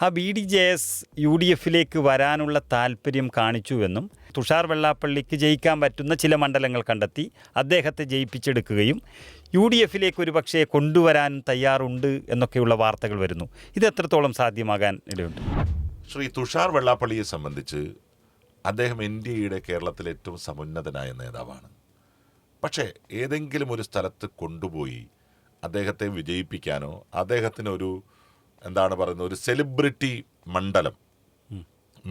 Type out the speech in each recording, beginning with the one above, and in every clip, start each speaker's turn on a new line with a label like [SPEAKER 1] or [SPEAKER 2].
[SPEAKER 1] ആ BDJS UDFിലേക്ക് വരാനുള്ള താല്പര്യം കാണിച്ചുവെന്നും തുഷാർ വെള്ളാപ്പള്ളിക്ക് ജയിക്കാൻ പറ്റുന്ന ചില മണ്ഡലങ്ങൾ കണ്ടെത്തി അദ്ദേഹത്തെ ജയിപ്പിച്ചെടുക്കുകയും UDFിലേക്ക് ഒരുപക്ഷെ കൊണ്ടുവരാൻ തയ്യാറുണ്ട് എന്നൊക്കെയുള്ള വാർത്തകൾ വരുന്നു. ഇത് എത്രത്തോളം സാധ്യമാകാൻ ഇടയുണ്ട്?
[SPEAKER 2] ശ്രീ തുഷാർ വെള്ളാപ്പള്ളിയെ സംബന്ധിച്ച് അദ്ദേഹം NDAയുടെ കേരളത്തിലെ ഏറ്റവും സമുന്നതനായ നേതാവാണ്. പക്ഷേ ഏതെങ്കിലും ഒരു സ്ഥലത്ത് കൊണ്ടുപോയി അദ്ദേഹത്തെ വിജയിപ്പിക്കാനോ അദ്ദേഹത്തിനൊരു ഒരു സെലിബ്രിറ്റി മണ്ഡലം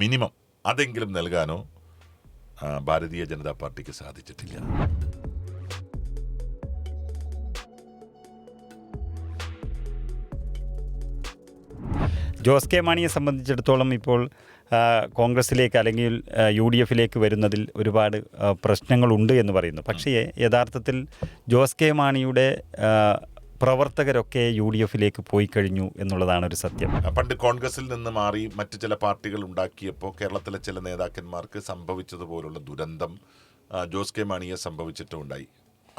[SPEAKER 2] മിനിമം അതെങ്കിലും നൽകാനോ ഭാരതീയ ജനതാ പാർട്ടിക്ക് സാധിച്ചിട്ടില്ല.
[SPEAKER 1] ജോസ് കെ മാണിയെ സംബന്ധിച്ചിടത്തോളം ഇപ്പോൾ കോൺഗ്രസിലേക്ക് അല്ലെങ്കിൽ UDFിലേക്ക് വരുന്നതിൽ ഒരുപാട് പ്രശ്നങ്ങളുണ്ട് എന്ന് പറയുന്നു. പക്ഷേ യഥാർത്ഥത്തിൽ ജോസ് കെ മാണിയുടെ പ്രവർത്തകരൊക്കെ UDFിലേക്ക് പോയി കഴിഞ്ഞു എന്നുള്ളതാണ് ഒരു സത്യം.
[SPEAKER 2] പണ്ട് കോൺഗ്രസിൽ നിന്ന് മാറി മറ്റു ചില പാർട്ടികൾ ഉണ്ടാക്കിയപ്പോൾ കേരളത്തിലെ ചില നേതാക്കന്മാർക്ക് സംഭവിച്ചതുപോലുള്ള ദുരന്തം ജോസ് കെ മാണിയെ സംഭവിച്ചിട്ടുണ്ടായി.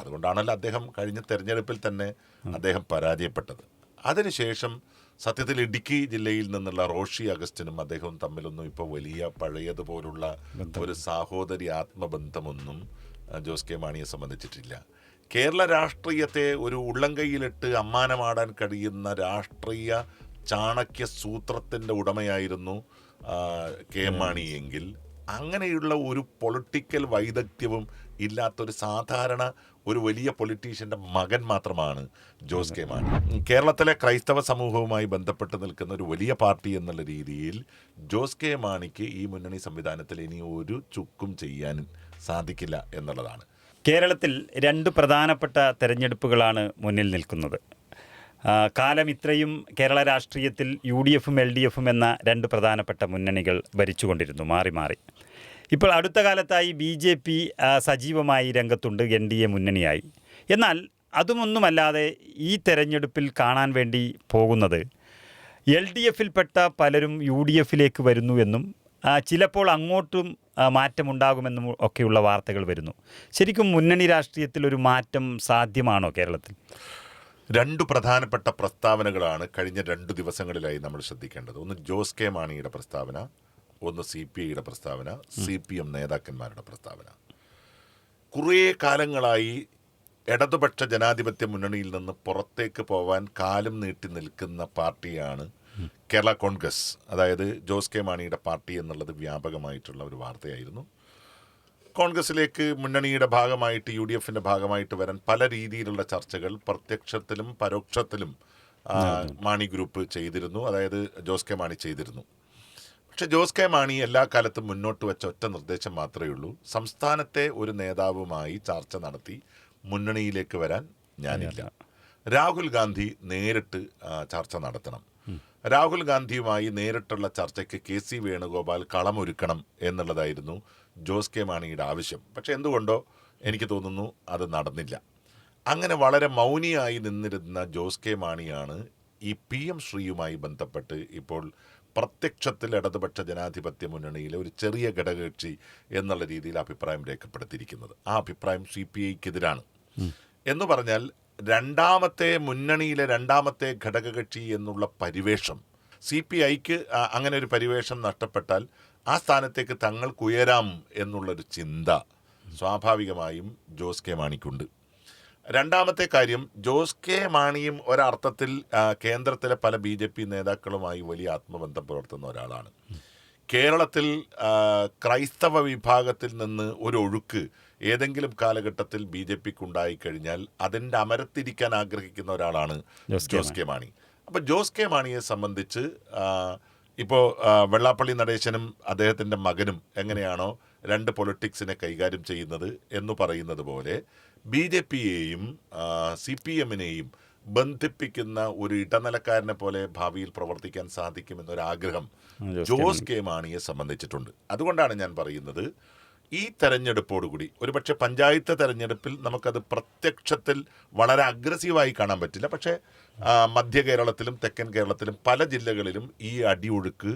[SPEAKER 2] അതുകൊണ്ടാണല്ലോ അദ്ദേഹം കഴിഞ്ഞ തെരഞ്ഞെടുപ്പിൽ തന്നെ അദ്ദേഹം പരാജയപ്പെട്ടത്. അതിനുശേഷം സത്യത്തിൽ ഇടുക്കി ജില്ലയിൽ നിന്നുള്ള റോഷി അഗസ്റ്റിനും അദ്ദേഹവും തമ്മിലൊന്നും ഇപ്പോൾ വലിയ പഴയതുപോലുള്ള ഒരു സാഹോദര്യ ആത്മബന്ധമൊന്നും ജോസ് കെ മാണിയെ സംബന്ധിച്ചിട്ടില്ല. കേരള രാഷ്ട്രീയത്തെ ഒരു ഉള്ളംകൈയിലിട്ട് അമ്മാനമാടാൻ കഴിയുന്ന രാഷ്ട്രീയ ചാണക്യ സൂത്രത്തിൻ്റെ ഉടമയായിരുന്നു KM മാണി എങ്കിൽ അങ്ങനെയുള്ള ഒരു പൊളിറ്റിക്കൽ വൈദഗ്ധ്യവും ഇല്ലാത്തൊരു സാധാരണ ഒരു വലിയ പൊളിറ്റീഷ്യൻ്റെ മകൻ മാത്രമാണ് ജോസ് കെ മാണി. കേരളത്തിലെ ക്രൈസ്തവ സമൂഹവുമായി ബന്ധപ്പെട്ട് നിൽക്കുന്ന ഒരു വലിയ പാർട്ടി എന്നുള്ള രീതിയിൽ ജോസ് കെ മാണിക്ക് ഈ മുന്നണി സംവിധാനത്തിൽ ഇനി ഒരു ചുക്കും ചെയ്യാൻ സാധിക്കില്ല എന്നുള്ളതാണ്.
[SPEAKER 1] കേരളത്തിൽ 2 പ്രധാനപ്പെട്ട തെരഞ്ഞെടുപ്പുകളാണ് മുന്നിൽ നിൽക്കുന്നത്. കാലം ഇത്രയും കേരള രാഷ്ട്രീയത്തിൽ UDFും LDFും എന്ന 2 പ്രധാനപ്പെട്ട മുന്നണികൾ ഭരിച്ചുകൊണ്ടിരുന്നു മാറി മാറി. ഇപ്പോൾ അടുത്ത കാലത്തായി BJP സജീവമായി രംഗത്തുണ്ട്, NDA മുന്നണിയായി. എന്നാൽ അതുമൊന്നുമല്ലാതെ ഈ തെരഞ്ഞെടുപ്പിൽ കാണാൻ വേണ്ടി പോകുന്നത് LDFിൽപ്പെട്ട പലരും UDFിലേക്ക് വരുന്നു എന്നും ചിലപ്പോൾ അങ്ങോട്ടും മാറ്റമുണ്ടാകുമെന്നും ഒക്കെയുള്ള വാർത്തകൾ വരുന്നു. ശരിക്കും മുന്നണി രാഷ്ട്രീയത്തിൽ ഒരു മാറ്റം സാധ്യമാണോ കേരളത്തിൽ?
[SPEAKER 2] 2 പ്രധാനപ്പെട്ട പ്രസ്താവനകളാണ് കഴിഞ്ഞ 2 ദിവസങ്ങളിലായി നമ്മൾ ശ്രദ്ധിക്കേണ്ടത്. ഒന്ന് ജോസ് കെ മാണിയുടെ പ്രസ്താവന, ഒന്ന് CPIയുടെ പ്രസ്താവന, CPM നേതാക്കന്മാരുടെ പ്രസ്താവന. കുറേ കാലങ്ങളായി ഇടതുപക്ഷ ജനാധിപത്യ മുന്നണിയിൽ നിന്ന് പുറത്തേക്ക് പോവാൻ കാലം നീട്ടി നിൽക്കുന്ന പാർട്ടിയാണ് കേരള കോൺഗ്രസ്. അതായത് ജോസ് കെ മാണിയുടെ പാർട്ടി എന്നുള്ളത് വ്യാപകമായിട്ടുള്ള ഒരു വാർത്തയായിരുന്നു. കോൺഗ്രസിലേക്ക് മുന്നണിയുടെ ഭാഗമായിട്ട് UDFിൻ്റെ ഭാഗമായിട്ട് വരാൻ പല രീതിയിലുള്ള ചർച്ചകൾ പ്രത്യക്ഷത്തിലും പരോക്ഷത്തിലും മാണി ഗ്രൂപ്പ് ചെയ്തിരുന്നു, അതായത് ജോസ് കെ മാണി ചെയ്തിരുന്നു. പക്ഷെ ജോസ് കെ മാണി എല്ലാ കാലത്തും മുന്നോട്ട് വെച്ച ഒറ്റ നിർദ്ദേശം മാത്രമേ ഉള്ളൂ: സംസ്ഥാനത്തെ ഒരു നേതാവുമായി ചർച്ച നടത്തി മുന്നണിയിലേക്ക് വരാൻ ഞാനില്ല. രാഹുൽ ഗാന്ധി നേരിട്ട് ചർച്ച നടത്തണം. രാഹുൽ ഗാന്ധിയുമായി നേരിട്ടുള്ള ചർച്ചയ്ക്ക് KC വേണുഗോപാൽ കളമൊരുക്കണം എന്നുള്ളതായിരുന്നു ജോസ് കെ മാണിയുടെ ആവശ്യം. പക്ഷെ എന്തുകൊണ്ടോ എനിക്ക് തോന്നുന്നു അത് നടന്നില്ല. അങ്ങനെ വളരെ മൗനിയായി നിന്നിരുന്ന ജോസ് കെ മാണിയാണ് ഈ PM ശ്രീയുമായി ബന്ധപ്പെട്ട് ഇപ്പോൾ പ്രത്യക്ഷത്തിൽ ഇടതുപക്ഷ ജനാധിപത്യ മുന്നണിയിലെ ഒരു ചെറിയ ഘടകകക്ഷി എന്നുള്ള രീതിയിൽ അഭിപ്രായം രേഖപ്പെടുത്തിയിരിക്കുന്നത്. ആ അഭിപ്രായം CPIക്കെതിരാണ്. എന്ന് പറഞ്ഞാൽ രണ്ടാമത്തെ മുന്നണിയിലെ രണ്ടാമത്തെ ഘടകകക്ഷി എന്നുള്ള പരിവേഷം CPIക്ക് അങ്ങനെ ഒരു പരിവേഷം നഷ്ടപ്പെട്ടാൽ ആ സ്ഥാനത്തേക്ക് തങ്ങൾക്കുയരാം എന്നുള്ളൊരു ചിന്ത സ്വാഭാവികമായും ജോസ് കെ മാണിക്കുണ്ട്. രണ്ടാമത്തെ കാര്യം, ജോസ് കെ മാണിയും ഒരർത്ഥത്തിൽ കേന്ദ്രത്തിലെ പല BJP നേതാക്കളുമായി വലിയ ആത്മബന്ധം പുലർത്തുന്ന ഒരാളാണ്. കേരളത്തിൽ ക്രൈസ്തവ വിഭാഗത്തിൽ നിന്ന് ഒരു ഒഴുക്ക് ഏതെങ്കിലും കാലഘട്ടത്തിൽ BJPക്ക് ഉണ്ടായിക്കഴിഞ്ഞാൽ അതിൻ്റെ അമരത്തിരിക്കാൻ ആഗ്രഹിക്കുന്ന ഒരാളാണ് ജോസ് കെ മാണി. അപ്പോൾ ജോസ് കെ മാണിയെ സംബന്ധിച്ച് ഇപ്പോൾ വെള്ളാപ്പള്ളി നടേശനും അദ്ദേഹത്തിൻ്റെ മകനും എങ്ങനെയാണോ 2 പൊളിറ്റിക്സിനെ കൈകാര്യം ചെയ്യുന്നത് എന്ന് പറയുന്നത് പോലെ BJPയെയും CPMനെയും ബന്ധിപ്പിക്കുന്ന ഒരു ഇടനിലക്കാരനെ പോലെ ഭാവിയിൽ പ്രവർത്തിക്കാൻ സാധിക്കുമെന്നൊരാഗ്രഹം ജോസ് കെ മാണിയെ സംബന്ധിച്ചിട്ടുണ്ട്. അതുകൊണ്ടാണ് ഞാൻ പറയുന്നത്, ഈ തെരഞ്ഞെടുപ്പോടുകൂടി ഒരുപക്ഷെ പഞ്ചായത്ത് തെരഞ്ഞെടുപ്പിൽ നമുക്കത് പ്രത്യക്ഷത്തിൽ വളരെ അഗ്രസീവായി കാണാൻ പറ്റില്ല. പക്ഷേ മധ്യ കേരളത്തിലും തെക്കൻ കേരളത്തിലും പല ജില്ലകളിലും ഈ അടിയൊഴുക്ക്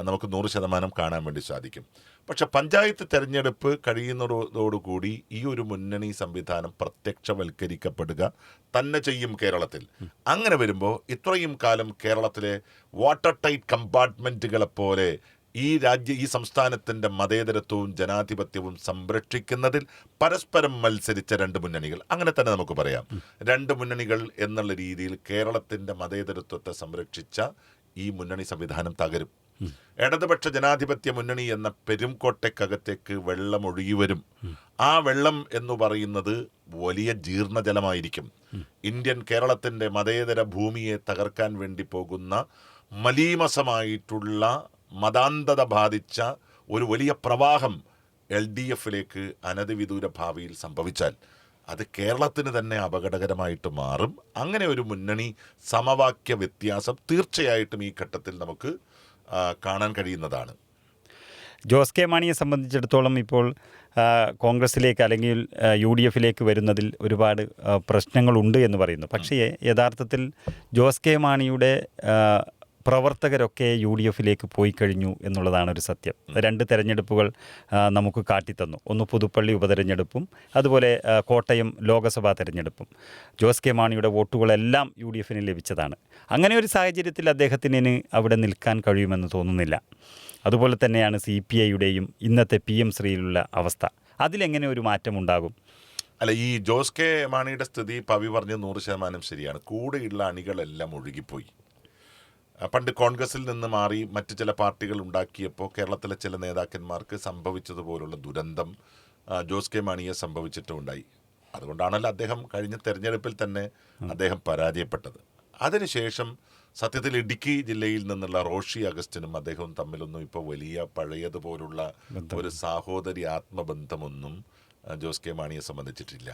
[SPEAKER 2] നമുക്ക് 100% കാണാൻ വേണ്ടി സാധിക്കും. പക്ഷെ പഞ്ചായത്ത് തെരഞ്ഞെടുപ്പ് കഴിയുന്നതോടുകൂടി ഈ ഒരു മുന്നണി സംവിധാനം പ്രത്യക്ഷവൽക്കരിക്കപ്പെടുക തന്നെ ചെയ്യും കേരളത്തിൽ. അങ്ങനെ വരുമ്പോൾ ഇത്രയും കാലം കേരളത്തിലെ വാട്ടർ ടൈറ്റ് കമ്പാർട്ട്മെൻറ്റുകളെപ്പോലെ ഈ സംസ്ഥാനത്തിൻ്റെ മതേതരത്വവും ജനാധിപത്യവും സംരക്ഷിക്കുന്നതിൽ പരസ്പരം മത്സരിച്ച രണ്ട് മുന്നണികൾ, അങ്ങനെ തന്നെ നമുക്ക് പറയാം, രണ്ട് മുന്നണികൾ എന്നുള്ള രീതിയിൽ കേരളത്തിൻ്റെ മതേതരത്വത്തെ സംരക്ഷിച്ച ഈ മുന്നണി സംവിധാനം തകരും. ഇടതുപക്ഷ ജനാധിപത്യ മുന്നണി എന്ന പെരുംകോട്ടയ്ക്കകത്തേക്ക് വെള്ളം ഒഴുകി വരും. ആ വെള്ളം എന്ന് പറയുന്നത് വലിയ ജീർണജലമായിരിക്കും. കേരളത്തിൻ്റെ മതേതര ഭൂമിയെ തകർക്കാൻ വേണ്ടി പോകുന്ന മലീമസമായിട്ടുള്ള മതാന്ധത ബാധിച്ച ഒരു വലിയ പ്രവാഹം LDFിലേക്ക് അനധിവിദൂര ഭാവിയിൽ സംഭവിച്ചാൽ അത് കേരളത്തിന് തന്നെ അപകടകരമായിട്ട് മാറും. അങ്ങനെ ഒരു മുന്നണി സമവാക്യ വ്യത്യാസം തീർച്ചയായിട്ടും ഈ ഘട്ടത്തിൽ നമുക്ക് കാണാൻ കഴിയുന്നതാണ്.
[SPEAKER 1] ജോസ് കെ മാണിയെ സംബന്ധിച്ചിടത്തോളം ഇപ്പോൾ കോൺഗ്രസിലേക്ക് അല്ലെങ്കിൽ UDFിലേക്ക് വരുന്നതിൽ ഒരുപാട് പ്രശ്നങ്ങളുണ്ട് എന്ന് പറയുന്നു. പക്ഷേ യഥാർത്ഥത്തിൽ ജോസ് കെ മാണിയുടെ പ്രവർത്തകരൊക്കെ UDFിലേക്ക് പോയി കഴിഞ്ഞു എന്നുള്ളതാണ് ഒരു സത്യം. രണ്ട് തെരഞ്ഞെടുപ്പുകൾ നമുക്ക് കാട്ടിത്തന്നു. ഒന്ന് പുതുപ്പള്ളി ഉപതെരഞ്ഞെടുപ്പും അതുപോലെ കോട്ടയം ലോക്സഭാ തെരഞ്ഞെടുപ്പും. ജോസ് കെ മാണിയുടെ വോട്ടുകളെല്ലാം UDFിന് ലഭിച്ചതാണ്. അങ്ങനെ ഒരു സാഹചര്യത്തിൽ അദ്ദേഹത്തിന് അവിടെ നിൽക്കാൻ കഴിയുമെന്ന് തോന്നുന്നില്ല. അതുപോലെ തന്നെയാണ് CPIയുടെയും ഇന്നത്തെ PM ശ്രീയിലുള്ള അവസ്ഥ. അതിലെങ്ങനെ ഒരു മാറ്റമുണ്ടാകും?
[SPEAKER 2] അല്ല, ഈ ജോസ് കെ മാണിയുടെ സ്ഥിതി പവി പറഞ്ഞ് 100% ശരിയാണ്. കൂടെയുള്ള അണികളെല്ലാം ഒഴുകിപ്പോയി. പണ്ട് കോൺഗ്രസിൽ നിന്ന് മാറി മറ്റ് ചില പാർട്ടികൾ ഉണ്ടാക്കിയപ്പോൾ കേരളത്തിലെ ചില നേതാക്കന്മാർക്ക് സംഭവിച്ചതുപോലുള്ള ദുരന്തം ജോസ് കെ മാണിയെ സംഭവിച്ചിട്ടുണ്ടായി. അതുകൊണ്ടാണല്ലോ അദ്ദേഹം കഴിഞ്ഞ തെരഞ്ഞെടുപ്പിൽ തന്നെ അദ്ദേഹം പരാജയപ്പെട്ടത്. അതിനുശേഷം സത്യത്തിൽ ഇടുക്കി ജില്ലയിൽ നിന്നുള്ള റോഷി അഗസ്റ്റിനും അദ്ദേഹവും തമ്മിലൊന്നും ഇപ്പോൾ വലിയ പഴയതുപോലുള്ള ഒരു സാഹോദര്യ ആത്മബന്ധമൊന്നും ജോസ് കെ മാണിയെ സംബന്ധിച്ചിട്ടില്ല.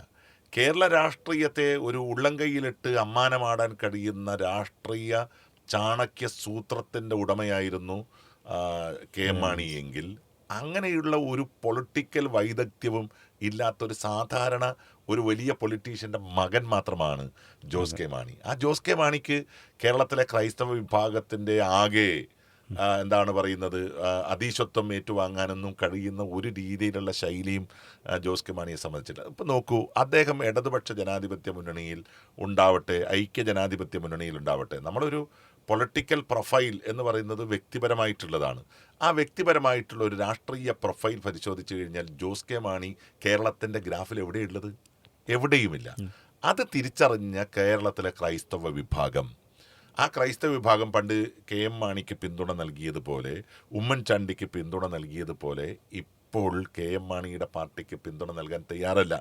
[SPEAKER 2] കേരള രാഷ്ട്രീയത്തെ ഒരു ഉള്ളംകൈയിലിട്ട് അമ്മാനമാടാൻ കഴിയുന്ന രാഷ്ട്രീയ ചാണക്യ സൂത്രത്തിൻ്റെ ഉടമയായിരുന്നു KM മാണി എങ്കിൽ അങ്ങനെയുള്ള ഒരു പൊളിറ്റിക്കൽ വൈദഗ്ധ്യവും ഇല്ലാത്തൊരു സാധാരണ ഒരു വലിയ പൊളിറ്റീഷ്യൻ്റെ മകൻ മാത്രമാണ് ജോസ് കെ മാണി. ആ ജോസ് കെ മാണിക്ക് കേരളത്തിലെ ക്രൈസ്തവ വിഭാഗത്തിൻ്റെ ആകെ എന്താണ് പറയുന്നത് അധീശത്വം ഏറ്റുവാങ്ങാനൊന്നും കഴിയുന്ന ഒരു രീതിയിലുള്ള ശൈലിയും ജോസ് കെ മാണിയെ സംബന്ധിച്ചില്ല. ഇപ്പം നോക്കൂ, അദ്ദേഹം ഇടതുപക്ഷ ജനാധിപത്യ മുന്നണിയിൽ ഉണ്ടാവട്ടെ, ഐക്യ ജനാധിപത്യ മുന്നണിയിൽ ഉണ്ടാവട്ടെ, നമ്മളൊരു പൊളിറ്റിക്കൽ പ്രൊഫൈൽ എന്ന് പറയുന്നത് വ്യക്തിപരമായിട്ടുള്ളതാണ്. ആ വ്യക്തിപരമായിട്ടുള്ള ഒരു രാഷ്ട്രീയ പ്രൊഫൈൽ പരിശോധിച്ച് കഴിഞ്ഞാൽ ജോസ് കെ മാണി കേരളത്തിൻ്റെ ഗ്രാഫിൽ എവിടെയുള്ളത്? എവിടെയുമില്ല. അത് തിരിച്ചറിഞ്ഞ കേരളത്തിലെ ക്രൈസ്തവ വിഭാഗം, ആ ക്രൈസ്തവ വിഭാഗം പണ്ട് KM മാണിക്ക് പിന്തുണ നൽകിയതുപോലെ, ഉമ്മൻചാണ്ടിക്ക് പിന്തുണ നൽകിയതുപോലെ ഇപ്പോൾ KM മാണിയുടെ പാർട്ടിക്ക് പിന്തുണ നൽകാൻ തയ്യാറല്ല.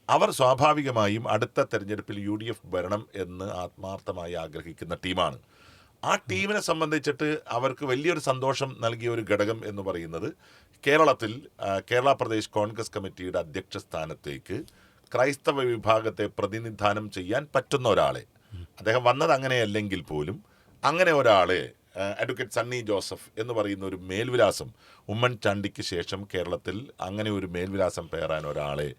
[SPEAKER 2] അവർ സ്വാഭാവികമായും അടുത്ത തെരഞ്ഞെടുപ്പിൽ UDF ഭരണം എന്ന് ആത്മാർത്ഥമായി ആഗ്രഹിക്കുന്ന ടീമാണ്. ആ ടീമിനെ സംബന്ധിച്ചിട്ട് അവർക്ക് വലിയൊരു സന്തോഷം നൽകിയ ഒരു ഘടകം എന്ന് പറയുന്നത് കേരളത്തിൽ കേരള പ്രദേശ് കോൺഗ്രസ് കമ്മിറ്റിയുടെ അധ്യക്ഷ സ്ഥാനത്തേക്ക് ക്രൈസ്തവ വിഭാഗത്തെ പ്രതിനിധാനം ചെയ്യാൻ പറ്റുന്ന ഒരാളെ, അദ്ദേഹം വന്നത് അങ്ങനെയല്ലെങ്കിൽ പോലും അങ്ങനെ ഒരാളെ, അഡ്വക്കേറ്റ് സണ്ണി ജോസഫ് എന്ന് പറയുന്ന ഒരു മേൽവിലാസം ഉമ്മൻചാണ്ടിക്ക് ശേഷം കേരളത്തിൽ അങ്ങനെ ഒരു മേൽവിലാസം പേറാൻ ഒരാളെ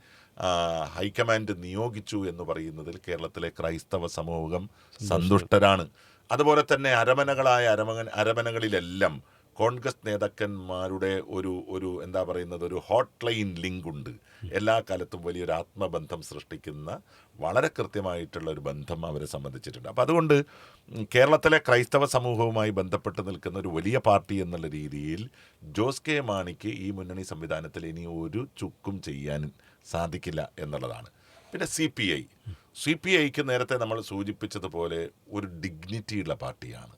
[SPEAKER 2] ഹൈക്കമാൻഡ് നിയോഗിച്ചു എന്ന് പറയുന്നതിൽ കേരളത്തിലെ ക്രൈസ്തവ സമൂഹം സന്തുഷ്ടരാണ്. അതുപോലെ തന്നെ അരമനകളിലെല്ലാം കോൺഗ്രസ് നേതാക്കന്മാരുടെ ഒരു എന്താ പറയുന്നത്, ഒരു ഹോട്ട് ലൈൻ ലിങ്ക് ഉണ്ട്. എല്ലാ കാലത്തും വലിയൊരു ആത്മബന്ധം സൃഷ്ടിക്കുന്ന വളരെ കൃത്യമായിട്ടുള്ള ഒരു ബന്ധം അവരെ സംബന്ധിച്ചിട്ടുണ്ട്. അപ്പം അതുകൊണ്ട് കേരളത്തിലെ ക്രൈസ്തവ സമൂഹവുമായി ബന്ധപ്പെട്ട് നിൽക്കുന്ന ഒരു വലിയ പാർട്ടി എന്നുള്ള രീതിയിൽ ജോസ് കെ മാണിക്ക് ഈ മുന്നണി സംവിധാനത്തിൽ ഇനി ഒരു ചുക്കും ചെയ്യാൻ സാധിക്കില്ല എന്നുള്ളതാണ്. പിന്നെ CPIക്ക് നേരത്തെ നമ്മൾ സൂചിപ്പിച്ചതുപോലെ ഒരു ഡിഗ്നിറ്റിയുള്ള പാർട്ടിയാണ്,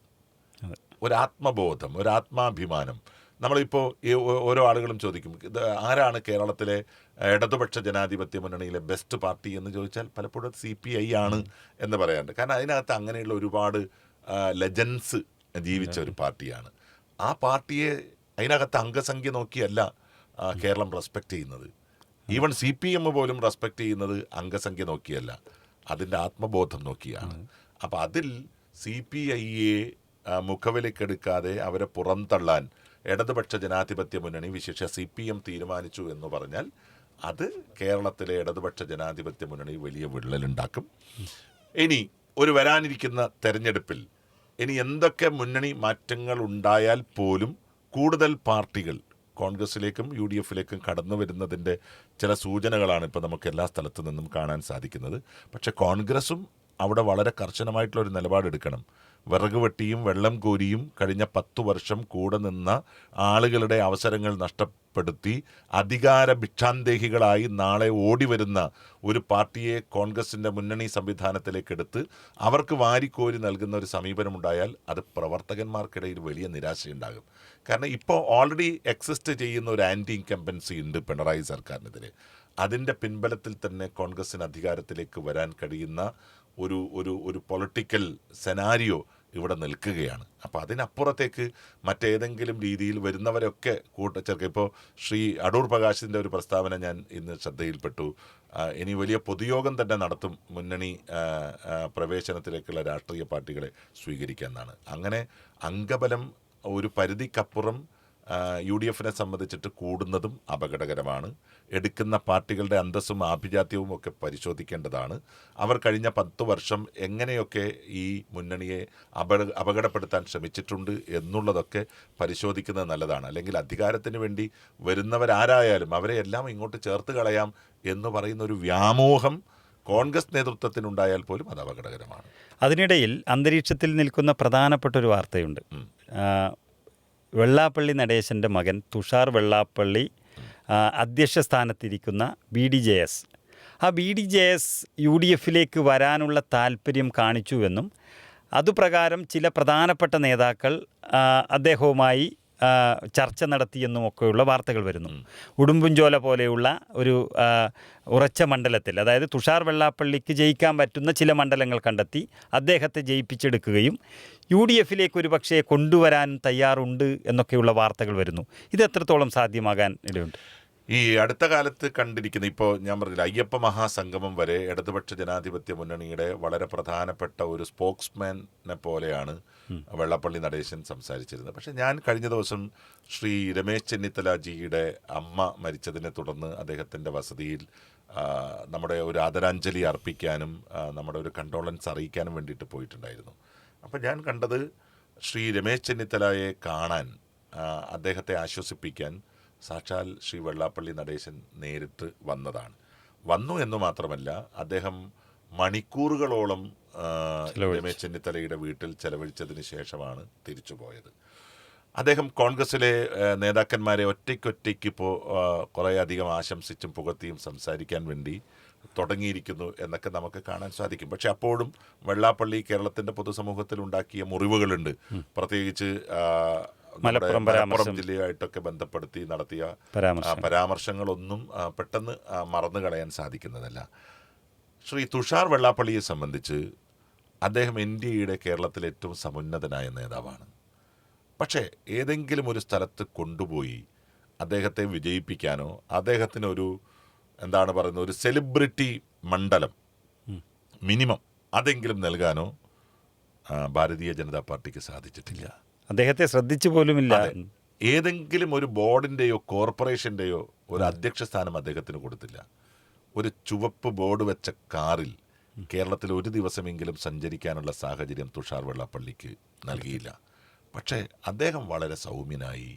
[SPEAKER 2] ഒരു ആത്മബോധം, ഒരു ആത്മാഭിമാനം. നമ്മളിപ്പോൾ ഓരോ ആളുകളും ചോദിക്കും, ഇത് ആരാണ് കേരളത്തിലെ ഇടതുപക്ഷ ജനാധിപത്യ മുന്നണിയിലെ ബെസ്റ്റ് പാർട്ടി എന്ന് ചോദിച്ചാൽ പലപ്പോഴും CPI ആണ് എന്ന് പറയാറുണ്ട്. കാരണം അതിനകത്ത് അങ്ങനെയുള്ള ഒരുപാട് ലെജൻസ് ജീവിച്ച ഒരു പാർട്ടിയാണ്. ആ പാർട്ടിയെ അതിനകത്ത് അംഗസംഖ്യ നോക്കിയല്ല കേരളം റെസ്പെക്റ്റ് ചെയ്യുന്നത്. ഈവൻ CPM പോലും റെസ്പെക്റ്റ് ചെയ്യുന്നത് അംഗസംഖ്യ നോക്കിയല്ല, അതിൻ്റെ ആത്മബോധം നോക്കിയാണ്. അപ്പം അതിൽ CPIയെ മുഖവിലക്കെടുക്കാതെ അവരെ പുറന്തള്ളാൻ ഇടതുപക്ഷ ജനാധിപത്യ മുന്നണി, വിശേഷ CPM തീരുമാനിച്ചു എന്ന് പറഞ്ഞാൽ അത് കേരളത്തിലെ ഇടതുപക്ഷ ജനാധിപത്യ മുന്നണി വലിയ വിള്ളലുണ്ടാക്കും. ഇനി ഒരു വരാനിരിക്കുന്ന തെരഞ്ഞെടുപ്പിൽ ഇനി എന്തൊക്കെ മുന്നണി മാറ്റങ്ങൾ ഉണ്ടായാൽ പോലും കൂടുതൽ പാർട്ടികൾ കോൺഗ്രസിലേക്കും UDF-ലേക്കും കടന്നു വരുന്നതിൻ്റെ ചില സൂചനകളാണ് ഇപ്പോൾ നമുക്ക് എല്ലാ സ്ഥലത്തു നിന്നും കാണാൻ സാധിക്കുന്നത്. പക്ഷേ കോൺഗ്രസും അവിടെ വളരെ കർശനമായിട്ടുള്ളൊരു നിലപാടെടുക്കണം. വിറക് വെട്ടിയും വെള്ളം കോരിയും കഴിഞ്ഞ 10 വർഷം കൂടെ നിന്ന ആളുകളുടെ അവസരങ്ങൾ നഷ്ടപ്പെടുത്തി അധികാര ഭിക്ഷാന്തേഹികളായി നാളെ ഓടി വരുന്ന ഒരു പാർട്ടിയെ കോൺഗ്രസിൻ്റെ മുന്നണി സംവിധാനത്തിലേക്ക് എടുത്ത് അവർക്ക് വാരിക്കോരി നൽകുന്ന ഒരു സമീപനമുണ്ടായാൽ അത് പ്രവർത്തകന്മാർക്കിടയിൽ വലിയ നിരാശയുണ്ടാകും. കാരണം ഇപ്പോൾ ഓൾറെഡി എക്സിസ്റ്റ് ചെയ്യുന്ന ഒരു ആൻറ്റി ഇൻകംബൻസി ഉണ്ട് പിണറായി സർക്കാരിനെതിരെ. അതിൻ്റെ പിൻബലത്തിൽ തന്നെ കോൺഗ്രസിന് അധികാരത്തിലേക്ക് വരാൻ കഴിയുന്ന ഒരു ഒരു ഒരു പൊളിറ്റിക്കൽ സെനാരിയോ ഇവിടെ നിൽക്കുകയാണ്. അപ്പോൾ അതിനപ്പുറത്തേക്ക് മറ്റേതെങ്കിലും രീതിയിൽ വരുന്നവരൊക്കെ കൂട്ടച്ചേർക്കുക. ഇപ്പോൾ ശ്രീ അടൂർ പ്രകാശിൻ്റെ ഒരു പ്രസ്താവന ഞാൻ ഇന്ന് ശ്രദ്ധയിൽപ്പെട്ടു. ഇനി വലിയ പൊതുയോഗം തന്നെ നടത്തും മുന്നണി പ്രവേശനത്തിലേക്കുള്ള രാഷ്ട്രീയ പാർട്ടികളെ സ്വീകരിക്കാമെന്നാണ്. അങ്ങനെ അംഗബലം ഒരു പരിധിക്കപ്പുറം UDF-നെ സംബന്ധിച്ചിട്ട് കൂടുന്നതും അപകടകരമാണ്. എടുക്കുന്ന പാർട്ടികളുടെ അന്തസ്സും ആഭിജാത്യവും ഒക്കെ പരിശോധിക്കേണ്ടതാണ്. അവർ കഴിഞ്ഞ 10 വർഷം എങ്ങനെയൊക്കെ ഈ മുന്നണിയെ അപകടപ്പെടുത്താൻ ശ്രമിച്ചിട്ടുണ്ട് എന്നുള്ളതൊക്കെ പരിശോധിക്കുന്നത് നല്ലതാണ്. അല്ലെങ്കിൽ അധികാരത്തിന് വേണ്ടി വരുന്നവരാരായാലും അവരെ എല്ലാം ഇങ്ങോട്ട് ചേർത്ത് കളയാം എന്ന് പറയുന്ന ഒരു വ്യാമോഹം കോൺഗ്രസ് നേതൃത്വത്തിനുണ്ടായാൽ പോലും അത് അപകടകരമാണ്.
[SPEAKER 1] അതിനിടയിൽ അന്തരീക്ഷത്തിൽ നിൽക്കുന്ന പ്രധാനപ്പെട്ട ഒരു വാർത്തയുണ്ട്. വെള്ളാപ്പള്ളി നടേശൻ്റെ മകൻ തുഷാർ വെള്ളാപ്പള്ളി അധ്യക്ഷ സ്ഥാനത്തിരിക്കുന്ന BDJS, ആ BDJS UDF-ലേക്ക് വരാനുള്ള താല്പര്യം കാണിച്ചുവെന്നും അതുപ്രകാരം ചില പ്രധാനപ്പെട്ട നേതാക്കൾ അദ്ദേഹവുമായി ചർച്ച നടത്തിയെന്നുമൊക്കെയുള്ള വാർത്തകൾ വരുന്നു. ഉടുമ്പുംചോല പോലെയുള്ള ഒരു ഉറച്ച മണ്ഡലത്തിൽ, അതായത് തുഷാർ വെള്ളാപ്പള്ളിക്ക് ജയിക്കാൻ പറ്റുന്ന ചില മണ്ഡലങ്ങൾ കണ്ടെത്തി അദ്ദേഹത്തെ ജയിപ്പിച്ചെടുക്കുകയും UDF-ലേക്ക് ഒരു പക്ഷേ കൊണ്ടുവരാൻ തയ്യാറുണ്ട് എന്നൊക്കെയുള്ള വാർത്തകൾ വരുന്നു. ഇത് എത്രത്തോളം സാധ്യമാകാൻ ഇടയുണ്ട്?
[SPEAKER 2] ഈ അടുത്ത കാലത്ത് കണ്ടിരിക്കുന്ന, ഇപ്പോൾ ഞാൻ പറഞ്ഞില്ല, അയ്യപ്പ മഹാസംഗമം വരെ ഇടതുപക്ഷ ജനാധിപത്യ മുന്നണിയുടെ വളരെ പ്രധാനപ്പെട്ട ഒരു സ്പോക്സ്മാനെ പോലെയാണ് വെള്ളാപ്പള്ളി നടേശൻ സംസാരിച്ചിരുന്നത്. പക്ഷേ ഞാൻ കഴിഞ്ഞ ദിവസം ശ്രീ രമേശ് ചെന്നിത്തലജിയുടെ അമ്മ മരിച്ചതിനെ തുടർന്ന് അദ്ദേഹത്തിൻ്റെ വസതിയിൽ നമ്മുടെ ഒരു ആദരാഞ്ജലി അർപ്പിക്കാനും നമ്മുടെ ഒരു കണ്ടോളൻസ് അറിയിക്കാനും വേണ്ടിയിട്ട് പോയിട്ടുണ്ടായിരുന്നു. അപ്പം ഞാൻ കണ്ടത് ശ്രീ രമേശ് ചെന്നിത്തലയെ കാണാൻ, അദ്ദേഹത്തെ ആശ്വസിപ്പിക്കാൻ സാക്ഷാൽ ശ്രീ വെള്ളാപ്പള്ളി നടേശൻ നേരിട്ട് വന്നു എന്ന് മാത്രമല്ല, അദ്ദേഹം മണിക്കൂറുകളോളം രമേശ് ചെന്നിത്തലയുടെ വീട്ടിൽ ചെലവഴിച്ചതിന് ശേഷമാണ് തിരിച്ചു പോയത്. അദ്ദേഹം കോൺഗ്രസിലെ നേതാക്കന്മാരെ ഒറ്റയ്ക്കൊറ്റയ്ക്ക് ഇപ്പോൾ കുറേയധികം ആശംസിച്ചും പുകഴ്ത്തിയും സംസാരിക്കാൻ വേണ്ടി തുടങ്ങിയിരിക്കുന്നു എന്നൊക്കെ നമുക്ക് കാണാൻ സാധിക്കും. പക്ഷെ അപ്പോഴും വെള്ളാപ്പള്ളി കേരളത്തിൻ്റെ പൊതുസമൂഹത്തിൽ ഉണ്ടാക്കിയ മുറിവുകളുണ്ട്. പ്രത്യേകിച്ച് മലപ്പുറം ജില്ലയായിട്ടൊക്കെ ബന്ധപ്പെടുത്തി നടത്തിയ പരാമർശങ്ങളൊന്നും പെട്ടെന്ന് മറന്നു കളയാൻ സാധിക്കുന്നതല്ല. ശ്രീ തുഷാർ വെള്ളാപ്പള്ളിയെ സംബന്ധിച്ച് അദ്ദേഹം ഇന്ത്യയുടെ കേരളത്തിലെ ഏറ്റവും സമുന്നതനായ നേതാവാണ്. പക്ഷേ ഏതെങ്കിലും ഒരു സ്ഥലത്ത് കൊണ്ടുപോയി അദ്ദേഹത്തെ വിജയിപ്പിക്കാനോ അദ്ദേഹത്തിനൊരു എന്താണ് പറയുന്നത്, ഒരു സെലിബ്രിറ്റി മണ്ഡലം മിനിമം അതെങ്കിലും നൽകാനോ ഭാരതീയ ജനതാ പാർട്ടിക്ക് സാധിച്ചിട്ടില്ല.
[SPEAKER 1] അദ്ദേഹത്തെ ശ്രദ്ധിച്ചു പോലുമില്ല.
[SPEAKER 2] ഏതെങ്കിലും ഒരു ബോർഡിൻ്റെയോ കോർപ്പറേഷൻ്റെയോ ഒരു അധ്യക്ഷ സ്ഥാനം അദ്ദേഹത്തിന് കൊടുത്തില്ല. ഒരു ചുവപ്പ് ബോർഡ് വെച്ച കാറിൽ കേരളത്തിൽ ഒരു ദിവസമെങ്കിലും സഞ്ചരിക്കാനുള്ള സാഹചര്യം തുഷാർ വെള്ളാപ്പള്ളിക്ക് നൽകിയില്ല. പക്ഷേ അദ്ദേഹം വളരെ സൗമ്യനായി,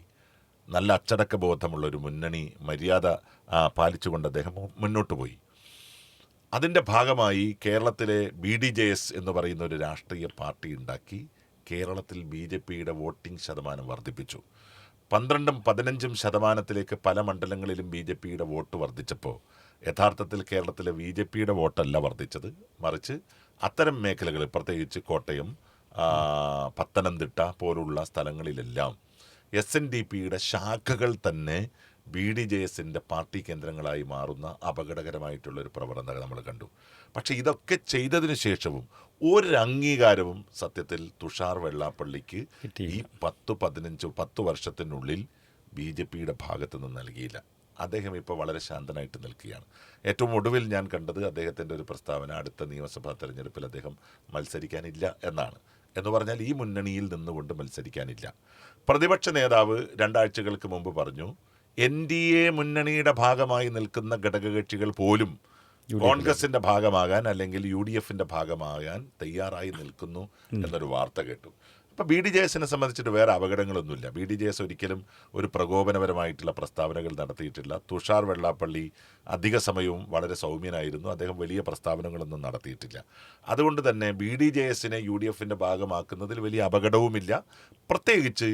[SPEAKER 2] നല്ല അച്ചടക്ക ബോധമുള്ളൊരു മുന്നണി മര്യാദ പാലിച്ചുകൊണ്ട് അദ്ദേഹം മുന്നോട്ട് പോയി. അതിൻ്റെ ഭാഗമായി കേരളത്തിലെ BDJS എന്ന് പറയുന്ന ഒരു രാഷ്ട്രീയ പാർട്ടി ഉണ്ടാക്കി കേരളത്തിൽ BJPയുടെ വോട്ടിംഗ് ശതമാനം വർദ്ധിപ്പിച്ചു. 12-15% പല മണ്ഡലങ്ങളിലും BJPയുടെ വോട്ട് വർദ്ധിച്ചപ്പോൾ യഥാർത്ഥത്തിൽ കേരളത്തിലെ BJPയുടെ വോട്ടല്ല വർദ്ധിച്ചത്, മറിച്ച് അത്തരം മേഖലകളിൽ, പ്രത്യേകിച്ച് കോട്ടയം, പത്തനംതിട്ട പോലുള്ള സ്ഥലങ്ങളിലെല്ലാം SNDPയുടെ ശാഖകൾ തന്നെ BDJSൻ്റെ പാർട്ടി കേന്ദ്രങ്ങളായി മാറുന്ന അപകടകരമായിട്ടുള്ളൊരു പ്രവണത നമ്മൾ കണ്ടു. പക്ഷേ ഇതൊക്കെ ചെയ്തതിനു ശേഷവും ഒരു അംഗീകാരവും സത്യത്തിൽ തുഷാർ വെള്ളാപ്പള്ളിക്ക് ഈ 10 വർഷത്തിനുള്ളിൽ BJPയുടെ ഭാഗത്തു നിന്ന് നൽകിയില്ല. അദ്ദേഹം ഇപ്പോൾ വളരെ ശാന്തനായിട്ട് നിൽക്കുകയാണ്. ഏറ്റവും ഒടുവിൽ ഞാൻ കണ്ടത് അദ്ദേഹത്തിൻ്റെ ഒരു പ്രസ്താവന, അടുത്ത നിയമസഭാ തെരഞ്ഞെടുപ്പിൽ അദ്ദേഹം മത്സരിക്കാനില്ല എന്നാണ്. എന്ന് പറഞ്ഞാൽ ഈ മുന്നണിയിൽ നിന്നുകൊണ്ട് മത്സരിക്കാനില്ല. പ്രതിപക്ഷ നേതാവ് 2 ആഴ്ചകൾക്ക് മുമ്പ് പറഞ്ഞു, NDA മുന്നണിയുടെ ഭാഗമായി നിൽക്കുന്ന ഘടകകക്ഷികൾ പോലും കോൺഗ്രസിന്റെ ഭാഗമാകാൻ അല്ലെങ്കിൽ UDFന്റെ ഭാഗമാകാൻ തയ്യാറായി നിൽക്കുന്നു എന്നൊരു വാർത്ത കേട്ടു. അപ്പോൾ BDJSനെ സംബന്ധിച്ചിട്ട് വേറെ അപകടങ്ങളൊന്നുമില്ല. BDJS ഒരിക്കലും ഒരു പ്രകോപനപരമായിട്ടുള്ള പ്രസ്താവനകൾ നടത്തിയിട്ടില്ല. തുഷാർ വെള്ളാപ്പള്ളി അധിക സമയവും വളരെ സൗമ്യനായിരുന്നു. അദ്ദേഹം വലിയ പ്രസ്താവനകളൊന്നും നടത്തിയിട്ടില്ല. അതുകൊണ്ട് തന്നെ BDJSനെ UDFന്റെ ഭാഗമാക്കുന്നതിൽ വലിയ അപകടവുമില്ല. പ്രത്യേകിച്ച്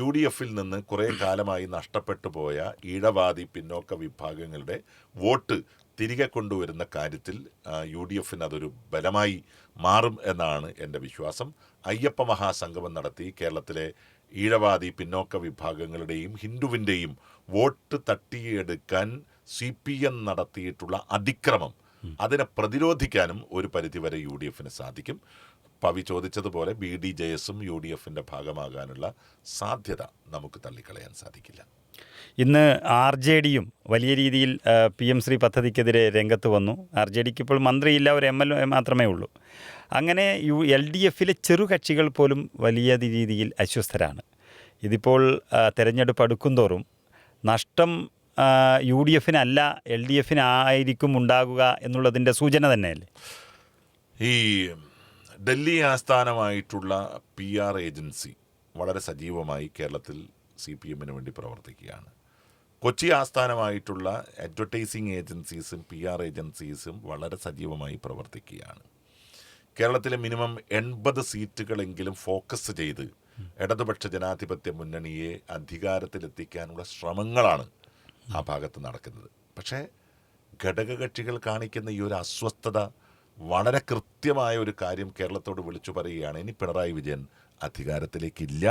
[SPEAKER 2] UDFൽ നിന്ന് കുറേ കാലമായി നഷ്ടപ്പെട്ടു പോയ ഈഴവാദി പിന്നോക്ക വിഭാഗങ്ങളുടെ വോട്ട് തിരികെ കൊണ്ടുവരുന്ന കാര്യത്തിൽ UDFന് അതൊരു ബലമായി മാറും എന്നാണ് എൻ്റെ വിശ്വാസം. അയ്യപ്പ മഹാസംഗമം നടത്തി കേരളത്തിലെ ഈഴവാദി പിന്നോക്ക വിഭാഗങ്ങളുടെയും ഹിന്ദുവിൻ്റെയും വോട്ട് തട്ടിയെടുക്കാൻ CPM നടത്തിയിട്ടുള്ള അതിക്രമം അതിനെ ഒരു പരിധിവരെ UDFന് സാധിക്കും. പവി ചോദിച്ചതുപോലെ BDJSും UDFന്റെ ഭാഗമാകാനുള്ള സാധ്യത നമുക്ക് തള്ളിക്കളയാൻ സാധിക്കില്ല.
[SPEAKER 1] ഇന്ന് RJDയും വലിയ രീതിയിൽ PM ശ്രീ പദ്ധതിക്കെതിരെ രംഗത്ത് വന്നു. RJDക്ക് ഇപ്പോൾ മന്ത്രിയില്ല, ഒരു MLA മാത്രമേ ഉള്ളൂ. അങ്ങനെ LDFലെ ചെറുകക്ഷികൾ പോലും വലിയ രീതിയിൽ അസ്വസ്ഥരാണ്. ഇതിപ്പോൾ തെരഞ്ഞെടുപ്പ് അടുക്കുംതോറും നഷ്ടം UDFനല്ല LDFനായിരിക്കും ഉണ്ടാകുക എന്നുള്ളതിൻ്റെ സൂചന തന്നെയല്ലേ?
[SPEAKER 2] ഈ ഡൽഹി ആസ്ഥാനമായിട്ടുള്ള PR ഏജൻസി വളരെ സജീവമായി കേരളത്തിൽ CPMന് വേണ്ടി പ്രവർത്തിക്കുകയാണ്. കൊച്ചി ആസ്ഥാനമായിട്ടുള്ള അഡ്വർടൈസിങ് ഏജൻസീസും PR ഏജൻസീസും വളരെ സജീവമായി പ്രവർത്തിക്കുകയാണ്. കേരളത്തിലെ മിനിമം 80 സീറ്റുകളെങ്കിലും ഫോക്കസ് ചെയ്ത് ഇടതുപക്ഷ ജനാധിപത്യ മുന്നണിയെ അധികാരത്തിലെത്തിക്കാനുള്ള ശ്രമങ്ങളാണ് ആ ഭാഗത്ത് നടക്കുന്നത്. പക്ഷേ ഘടകകക്ഷികൾ കാണിക്കുന്ന ഈ ഒരു അസ്വസ്ഥത വളരെ കൃത്യമായ ഒരു കാര്യം കേരളത്തോട് വിളിച്ചു പറയുകയാണ്. ഇനി പിണറായി വിജയൻ അധികാരത്തിലേക്കില്ല,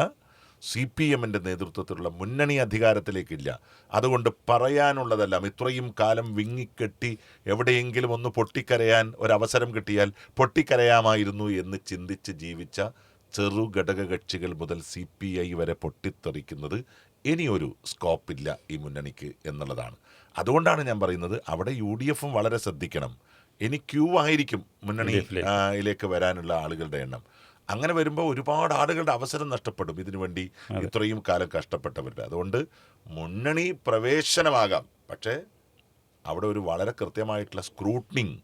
[SPEAKER 2] CPMന്റെ നേതൃത്വത്തിലുള്ള മുന്നണി അധികാരത്തിലേക്കില്ല. അതുകൊണ്ട് പറയാനുള്ളതെല്ലാം ഇത്രയും കാലം വിങ്ങിക്കെട്ടി എവിടെയെങ്കിലും ഒന്ന് പൊട്ടിക്കരയാൻ ഒരവസരം കിട്ടിയാൽ പൊട്ടിക്കരയാമായിരുന്നു എന്ന് ചിന്തിച്ച് ജീവിച്ച ചെറു ഘടകകക്ഷികൾ മുതൽ CPI വരെ പൊട്ടിത്തെറിക്കുന്നത് ഇനിയൊരു സ്കോപ്പില്ല ഈ മുന്നണിക്ക് എന്നുള്ളതാണ്. അതുകൊണ്ടാണ് ഞാൻ പറയുന്നത് അവിടെ UDFും വളരെ ശ്രദ്ധിക്കണം. ഇനി ക്യൂ ആയിരിക്കും മുന്നണിയിലേക്ക് വരാനുള്ള ആളുകളുടെ എണ്ണം. അങ്ങനെ വരുമ്പോൾ ഒരുപാട് ആളുകളുടെ അവസരം നഷ്ടപ്പെടും ഇതിനുവേണ്ടി ഇത്രയും കാലം കഷ്ടപ്പെട്ടവരുടെ. അതുകൊണ്ട് മുന്നണി പ്രവേശനമാകാം, പക്ഷേ അവിടെ ഒരു വളരെ കൃത്യമായിട്ടുള്ള സ്ക്രൂട്ടനിങ്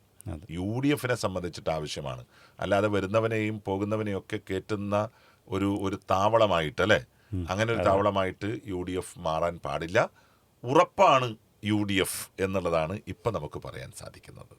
[SPEAKER 2] UDFനെ സംബന്ധിച്ചിട്ട് ആവശ്യമാണ്. അല്ലാതെ വരുന്നവനെയും പോകുന്നവനെയും ഒക്കെ കയറ്റുന്ന ഒരു താവളമായിട്ട്, അല്ലേ, അങ്ങനെ ഒരു താവളമായിട്ട് UDF മാറാൻ പാടില്ല. ഉറപ്പാണ് UDF എന്നുള്ളതാണ് ഇപ്പം നമുക്ക് പറയാൻ സാധിക്കുന്നത്.